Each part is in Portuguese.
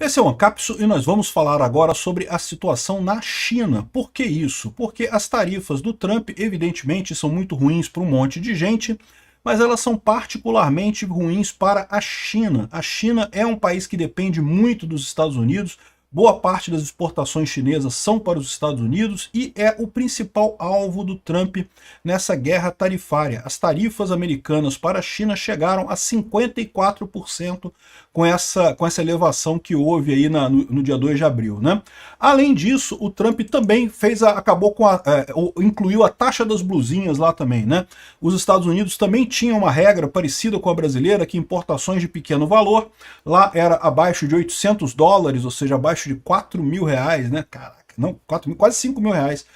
Esse é o Ancapso e nós vamos falar agora sobre a situação na China. Por que isso? Porque as tarifas do Trump, evidentemente, são muito ruins para um monte de gente, mas elas são particularmente ruins para a China. A China é um país que depende muito dos Estados Unidos, boa parte das exportações chinesas são para os Estados Unidos e é o principal alvo do Trump nessa guerra tarifária. As tarifas americanas para a China chegaram a 54% com essa elevação que houve aí no dia 2 de abril. Né? Além disso, o Trump também incluiu a taxa das blusinhas lá também. Né? Os Estados Unidos também tinham uma regra parecida com a brasileira, que importações de pequeno valor, lá era abaixo de $800, ou seja, abaixo de 4 mil reais, né? Caraca, não, 4 mil, quase 5 mil reais.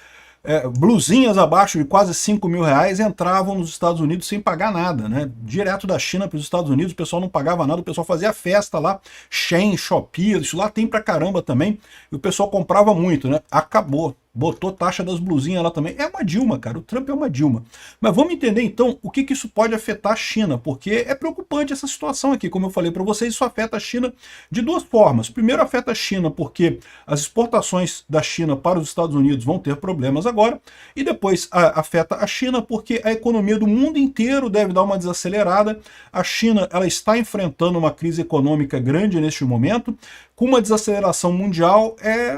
Blusinhas abaixo de quase 5 mil reais entravam nos Estados Unidos sem pagar nada, né? Direto da China para os Estados Unidos, o pessoal não pagava nada, o pessoal fazia festa lá, Shein, Shopee, isso lá tem pra caramba também, e o pessoal comprava muito, né? Acabou. Botou taxa das blusinhas lá também. É uma Dilma, cara. O Trump é uma Dilma. Mas vamos entender, então, o que isso pode afetar a China, porque é preocupante essa situação aqui. Como eu falei para vocês, isso afeta a China de duas formas. Primeiro, afeta a China porque as exportações da China para os Estados Unidos vão ter problemas agora, e depois afeta a China porque a economia do mundo inteiro deve dar uma desacelerada. A China ela está enfrentando uma crise econômica grande neste momento, com uma desaceleração mundial,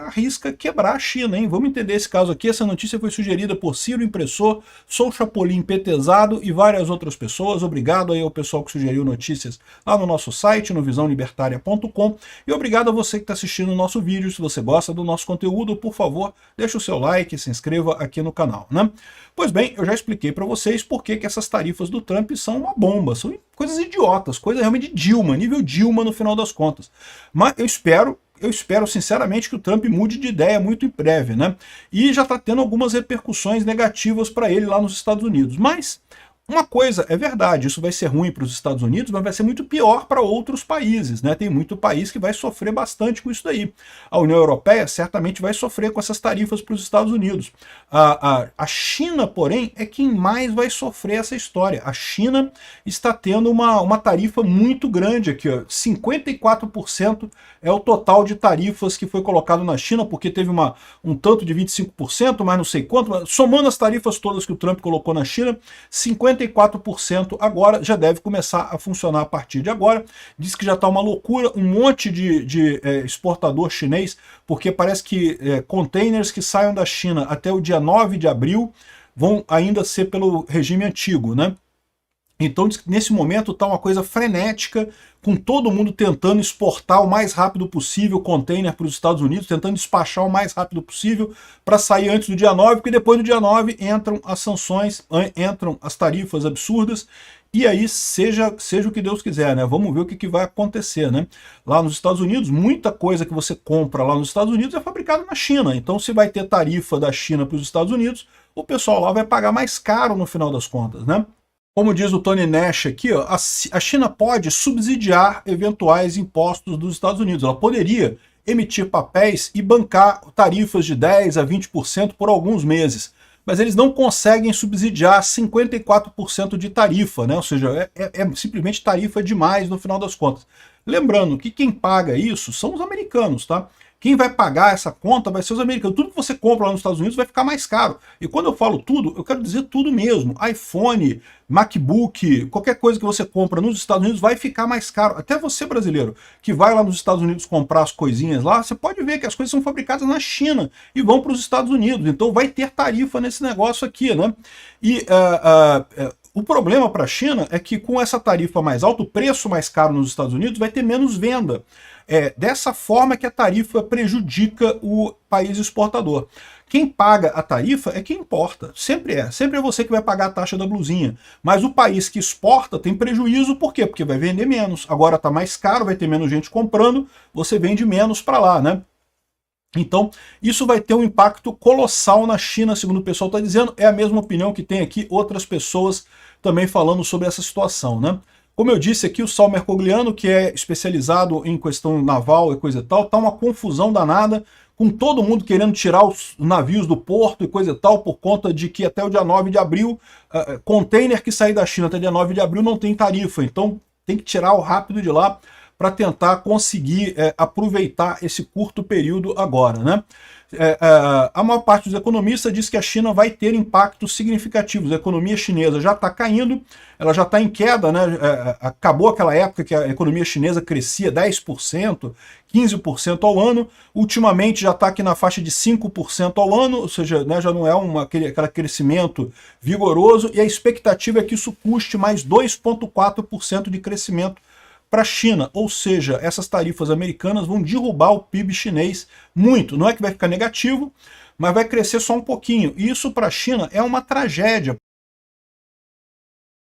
arrisca quebrar a China, hein? Vamos entender esse caso aqui. Essa notícia foi sugerida por Ciro Impressor, Sou Chapolin Petezado e várias outras pessoas. Obrigado aí ao pessoal que sugeriu notícias lá no nosso site, no visãolibertaria.com, e obrigado a você que está assistindo o nosso vídeo. Se você gosta do nosso conteúdo, por favor, deixa o seu like, se inscreva aqui no canal, né? Pois bem, eu já expliquei para vocês por que essas tarifas do Trump são uma bomba, são coisas idiotas, coisa realmente de Dilma, nível Dilma no final das contas. Mas eu espero sinceramente que o Trump mude de ideia muito em breve, né? E já está tendo algumas repercussões negativas para ele lá nos Estados Unidos. Mas uma coisa é verdade, isso vai ser ruim para os Estados Unidos, mas vai ser muito pior para outros países, né? Tem muito país que vai sofrer bastante com isso daí. A União Europeia certamente vai sofrer com essas tarifas para os Estados Unidos. A China, porém, é quem mais vai sofrer essa história. A China está tendo uma tarifa muito grande aqui, ó. 54% é o total de tarifas que foi colocado na China, porque teve um tanto de 25%, mas não sei quanto, somando as tarifas todas que o Trump colocou na China, 54% agora já deve começar a funcionar a partir de agora. Diz que já está uma loucura, um monte de exportador chinês, porque parece que containers que saiam da China até o dia 9 de abril vão ainda ser pelo regime antigo, né? Então, nesse momento está uma coisa frenética, com todo mundo tentando exportar o mais rápido possível container para os Estados Unidos, tentando despachar o mais rápido possível para sair antes do dia 9, porque depois do dia 9 entram as sanções, entram as tarifas absurdas, e aí seja o que Deus quiser, né? Vamos ver o que vai acontecer, né? Lá nos Estados Unidos, muita coisa que você compra lá nos Estados Unidos é fabricada na China, então se vai ter tarifa da China para os Estados Unidos, o pessoal lá vai pagar mais caro no final das contas, né? Como diz o Tony Nash aqui, ó, a China pode subsidiar eventuais impostos dos Estados Unidos. Ela poderia emitir papéis e bancar tarifas de 10% a 20% por alguns meses. Mas eles não conseguem subsidiar 54% de tarifa, né? Ou seja, é simplesmente tarifa demais no final das contas. Lembrando que quem paga isso são os americanos, tá? Quem vai pagar essa conta vai ser os americanos. Tudo que você compra lá nos Estados Unidos vai ficar mais caro. E quando eu falo tudo, eu quero dizer tudo mesmo. iPhone, MacBook, qualquer coisa que você compra nos Estados Unidos vai ficar mais caro. Até você, brasileiro, que vai lá nos Estados Unidos comprar as coisinhas lá, você pode ver que as coisas são fabricadas na China e vão para os Estados Unidos. Então vai ter tarifa nesse negócio aqui, né? E o problema para a China é que com essa tarifa mais alta, o preço mais caro nos Estados Unidos vai ter menos venda. Dessa forma que a tarifa prejudica o país exportador. Quem paga a tarifa é quem importa, sempre é você que vai pagar a taxa da blusinha, mas o país que exporta tem prejuízo, por quê? Porque vai vender menos, agora está mais caro, vai ter menos gente comprando, você vende menos para lá, né? Então, isso vai ter um impacto colossal na China, segundo o pessoal está dizendo, é a mesma opinião que tem aqui outras pessoas também falando sobre essa situação, né? Como eu disse aqui, o Sal Mercogliano, que é especializado em questão naval e coisa e tal, tá uma confusão danada, com todo mundo querendo tirar os navios do porto e coisa e tal, por conta de que até o dia 9 de abril, container que sair da China até dia 9 de abril não tem tarifa, então tem que tirar o rápido de lá, para tentar conseguir aproveitar esse curto período agora, né? A maior parte dos economistas diz que a China vai ter impactos significativos. A economia chinesa já está caindo, ela já está em queda, né? Acabou aquela época que a economia chinesa crescia 10%, 15% ao ano, ultimamente já está aqui na faixa de 5% ao ano, ou seja, né, já não é aquele crescimento vigoroso, e a expectativa é que isso custe mais 2,4% de crescimento para a China, ou seja, essas tarifas americanas vão derrubar o PIB chinês muito. Não é que vai ficar negativo, mas vai crescer só um pouquinho. E isso para a China é uma tragédia,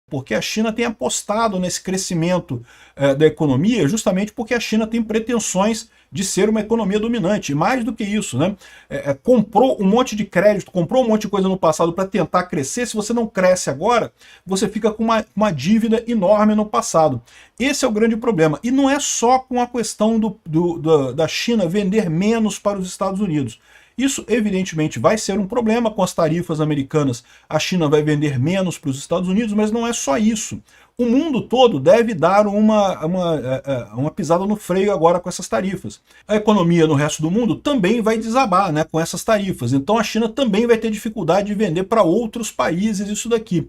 porque a China tem apostado nesse crescimento da economia justamente porque a China tem pretensões de ser uma economia dominante. E mais do que isso, né? Comprou um monte de crédito, comprou um monte de coisa no passado para tentar crescer. Se você não cresce agora, você fica com uma dívida enorme no passado. Esse é o grande problema. E não é só com a questão da China vender menos para os Estados Unidos. Isso, evidentemente, vai ser um problema com as tarifas americanas. A China vai vender menos para os Estados Unidos, mas não é só isso. O mundo todo deve dar uma pisada no freio agora com essas tarifas. A economia no resto do mundo também vai desabar, né, com essas tarifas. Então a China também vai ter dificuldade de vender para outros países isso daqui.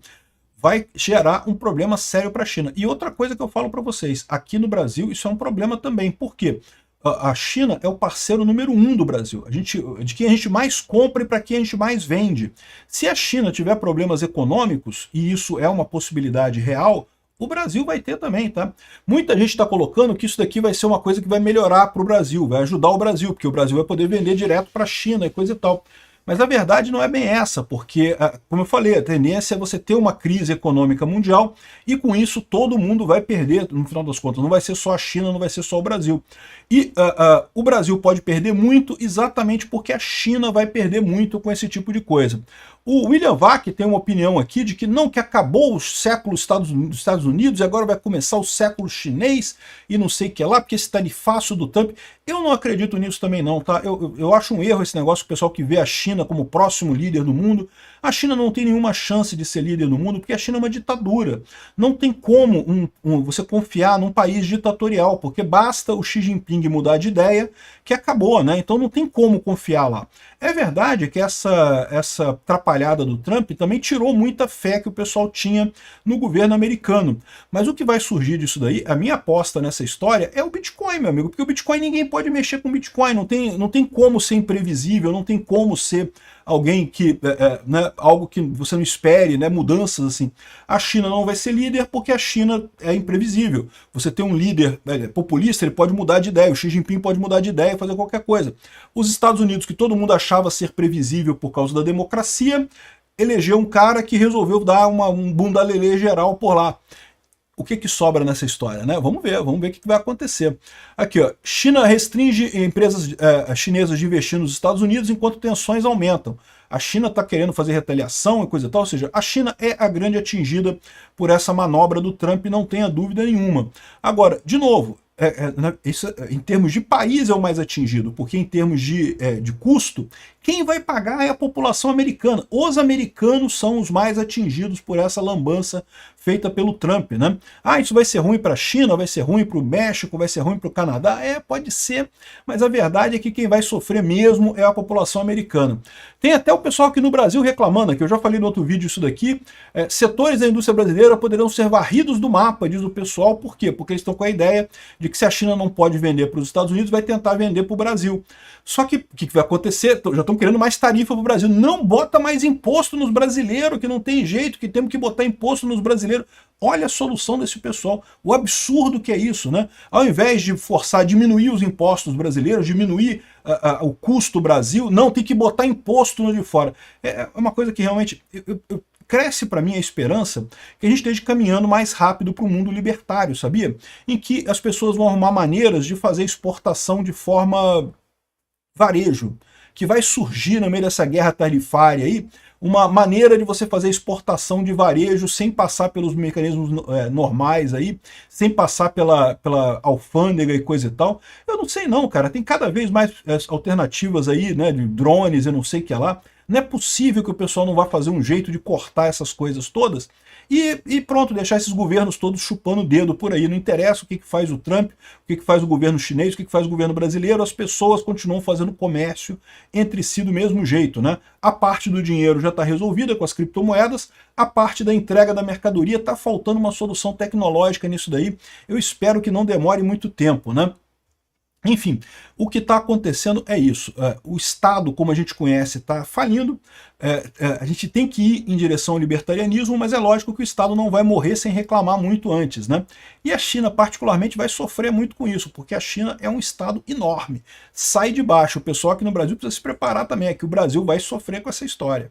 Vai gerar um problema sério para a China. E outra coisa que eu falo para vocês, aqui no Brasil isso é um problema também. Por quê? A China é o parceiro número 1 do Brasil, de quem a gente mais compra e para quem a gente mais vende. Se a China tiver problemas econômicos, e isso é uma possibilidade real, o Brasil vai ter também, tá? Muita gente está colocando que isso daqui vai ser uma coisa que vai melhorar para o Brasil, vai ajudar o Brasil, porque o Brasil vai poder vender direto para a China e coisa e tal. Mas a verdade não é bem essa, porque, como eu falei, a tendência é você ter uma crise econômica mundial e com isso todo mundo vai perder, no final das contas. Não vai ser só a China, não vai ser só o Brasil. E o Brasil pode perder muito exatamente porque a China vai perder muito com esse tipo de coisa. O William Vac tem uma opinião aqui de que não, que acabou o século dos Estados Unidos e agora vai começar o século chinês e não sei o que lá, porque esse tarifaço do Trump. Eu não acredito nisso também não, tá? Eu acho um erro esse negócio, o pessoal que vê a China como o próximo líder do mundo. A China não tem nenhuma chance de ser líder no mundo porque a China é uma ditadura. Não tem como você confiar num país ditatorial, porque basta o Xi Jinping mudar de ideia que acabou, né? Então não tem como confiar lá. É verdade que essa atrapalhada do Trump também tirou muita fé que o pessoal tinha no governo americano. Mas o que vai surgir disso daí, a minha aposta nessa história, é o Bitcoin, meu amigo. Porque o Bitcoin, ninguém pode mexer com o Bitcoin. Não tem como ser imprevisível, não tem como ser alguém que, né, algo que você não espere, né, mudanças assim. A China não vai ser líder porque a China é imprevisível. Você tem um líder populista, ele pode mudar de ideia, o Xi Jinping pode mudar de ideia, fazer qualquer coisa. Os Estados Unidos, que todo mundo achava ser previsível por causa da democracia, elegeu um cara que resolveu dar um bunda-lelê geral por lá. O que sobra nessa história, né? Vamos ver o que vai acontecer. Aqui, ó, China restringe empresas chinesas de investir nos Estados Unidos enquanto tensões aumentam. A China está querendo fazer retaliação e coisa e tal, ou seja, a China é a grande atingida por essa manobra do Trump, não tenha dúvida nenhuma. Agora, de novo, isso, em termos de país é o mais atingido, porque em termos de custo, quem vai pagar é a população americana. Os americanos são os mais atingidos por essa lambança feita pelo Trump, né? Ah, isso vai ser ruim para a China, vai ser ruim para o México, vai ser ruim para o Canadá? Pode ser, mas a verdade é que quem vai sofrer mesmo é a população americana. Tem até o pessoal aqui no Brasil reclamando, que eu já falei no outro vídeo isso daqui, setores da indústria brasileira poderão ser varridos do mapa, diz o pessoal. Por quê? Porque eles estão com a ideia de que se a China não pode vender para os Estados Unidos, vai tentar vender para o Brasil. Só que o que vai acontecer? Já estão querendo mais tarifa para o Brasil. Não bota mais imposto nos brasileiros, que não tem jeito, que temos que botar imposto nos brasileiros. Olha a solução desse pessoal, o absurdo que é isso, né? Ao invés de forçar a diminuir os impostos brasileiros, diminuir o custo Brasil, não, tem que botar imposto no de fora. É uma coisa que realmente cresce para mim a esperança que a gente esteja caminhando mais rápido para o mundo libertário, sabia? Em que as pessoas vão arrumar maneiras de fazer exportação de forma varejo, que vai surgir no meio dessa guerra tarifária aí, uma maneira de você fazer exportação de varejo sem passar pelos mecanismos normais aí, sem passar pela alfândega e coisa e tal. Eu não sei não, cara, tem cada vez mais alternativas aí, né, de drones e não sei o que lá. Não é possível que o pessoal não vá fazer um jeito de cortar essas coisas todas e pronto, deixar esses governos todos chupando o dedo por aí. Não interessa o que faz o Trump, o que faz o governo chinês, o que faz o governo brasileiro, as pessoas continuam fazendo comércio entre si do mesmo jeito, né? A parte do dinheiro já está resolvida com as criptomoedas, a parte da entrega da mercadoria está faltando uma solução tecnológica nisso daí. Eu espero que não demore muito tempo, né? Enfim, o que está acontecendo é isso. O Estado, como a gente conhece, está falindo. A gente tem que ir em direção ao libertarianismo, mas é lógico que o Estado não vai morrer sem reclamar muito antes, né? E a China, particularmente, vai sofrer muito com isso, porque a China é um Estado enorme. Sai de baixo. O pessoal aqui no Brasil precisa se preparar também, é que o Brasil vai sofrer com essa história.